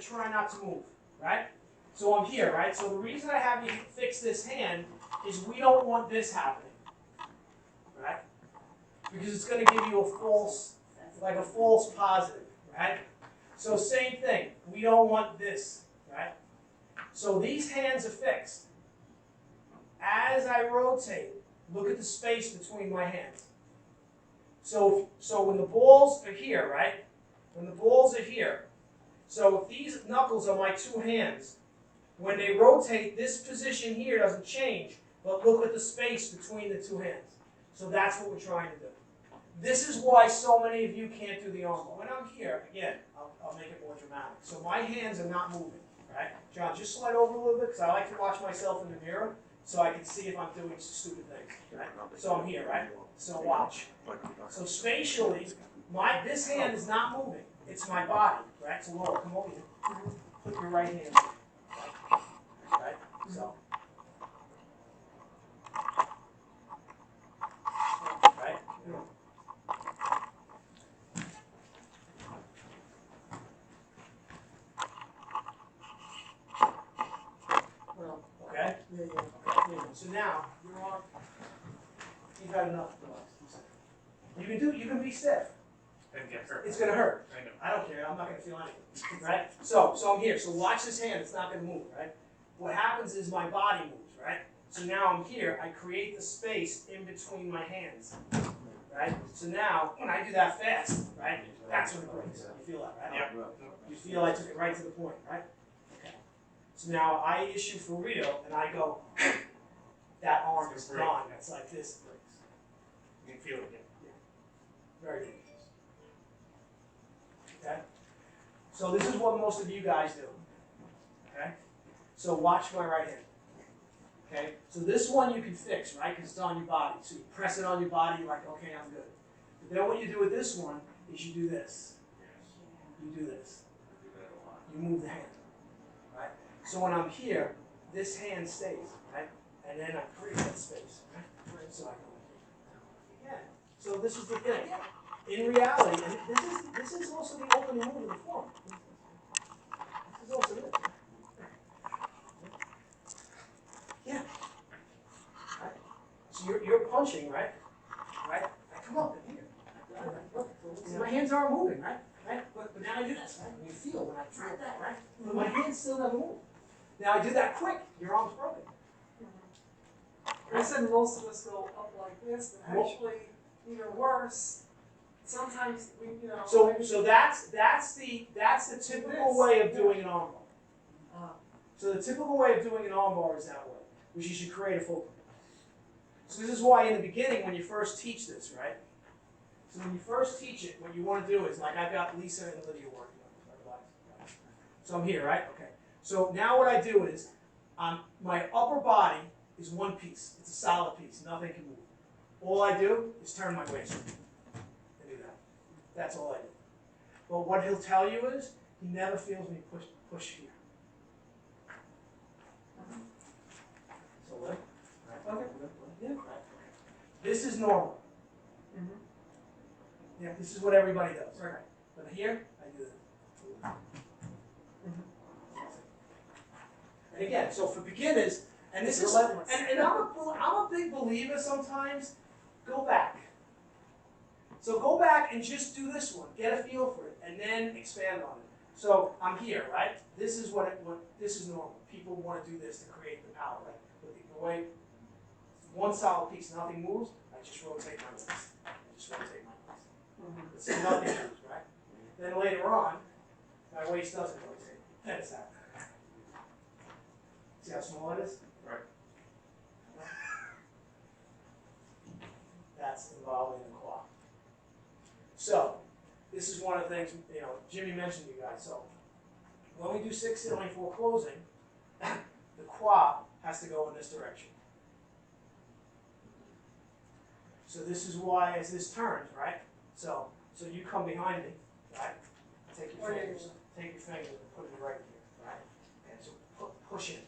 but try not to move, right? So I'm here, right? So the reason I have you fix this hand is we don't want this happening, right? Because it's going to give you a false positive, right? So same thing, we don't want this, right? So these hands are fixed. As I rotate, look at the space between my hands. So when the balls are here, right? When the balls are here, so if these knuckles are my two hands, when they rotate, this position here doesn't change, but look at the space between the two hands. So that's what we're trying to do. This is why so many of you can't do the arm bar. When I'm here, again, I'll make it more dramatic. So my hands are not moving, right? John, just slide over a little bit, because I like to watch myself in the mirror, so I can see if I'm doing stupid things, right? So I'm here, right? So watch. So spatially, this hand is not moving. It's my body, right? So Laura, come over here. Put your right hand here, right? So. Right? Okay? So now, you're on. You've had enough. You can be stiff. It's going to hurt. I don't care. I'm not going to feel anything. Right? So I'm here. So watch this hand. It's not going to move. Right? What happens is my body moves. Right? So now I'm here. I create the space in between my hands. Right? So now, when I do that fast, right? That's when it breaks. You feel that, right? Yeah. You feel I took it right to the point, right? Okay. So now I issue for Rito, and I go, that arm is gone. It's like this breaks. You can feel it. Yeah. Very dangerous. Okay? So this is what most of you guys do. Okay? So watch my right hand. Okay? So this one you can fix, right? Because it's on your body. So you press it on your body, you're like, okay, I'm good. But then what you do with this one is you do this. You do this. You move the hand. Right? So when I'm here, this hand stays, right? And then I create that space, right? So I go again. So this is the thing. In reality, and this is also the opening move of the form. This is also it. Yeah. Right? So you're punching, right? Right? I come up in here. So my hands aren't moving, right? But now I do this, right? And you feel when I try that, right? But my hands still never move. Now I do that quick, your arm's broken. I said most of us go up like this, but actually, even worse. Sometimes we, So that's the typical way of doing an arm bar. So the typical way of doing an arm bar is that way, which you should create a fulcrum. So this is why in the beginning, when you first teach this, right? So when you first teach it, what you want to do is, like I've got Lisa and Lydia working on it. So I'm here, right? Okay. So now what I do is, my upper body is one piece. It's a solid piece. Nothing can move. All I do is turn my waist. I do that. That's all I do. But what he'll tell you is, he never feels me push here. So what? Right. Okay. Yeah. Right. This is normal. Yeah, this is what everybody does. Right. But here, I do this. And again, so for beginners, and this is, and I'm a big believer sometimes, go back. So go back and just do this one, get a feel for it, and then expand on it. So I'm here, right? This is this is normal. People want to do this to create the power, right? But the way one solid piece, nothing moves, I just rotate my waist. So nothing moves, right? Then later on, my waist doesn't rotate. Then it's that. See how small it is? Right. That's involving the quad. So, this is one of the things, Jimmy mentioned to you guys. So, when we do 6-24 closing, the quad has to go in this direction. So this is why as this turns, right? So you come behind me, right? Take your fingers and put it right here, right? And so push in.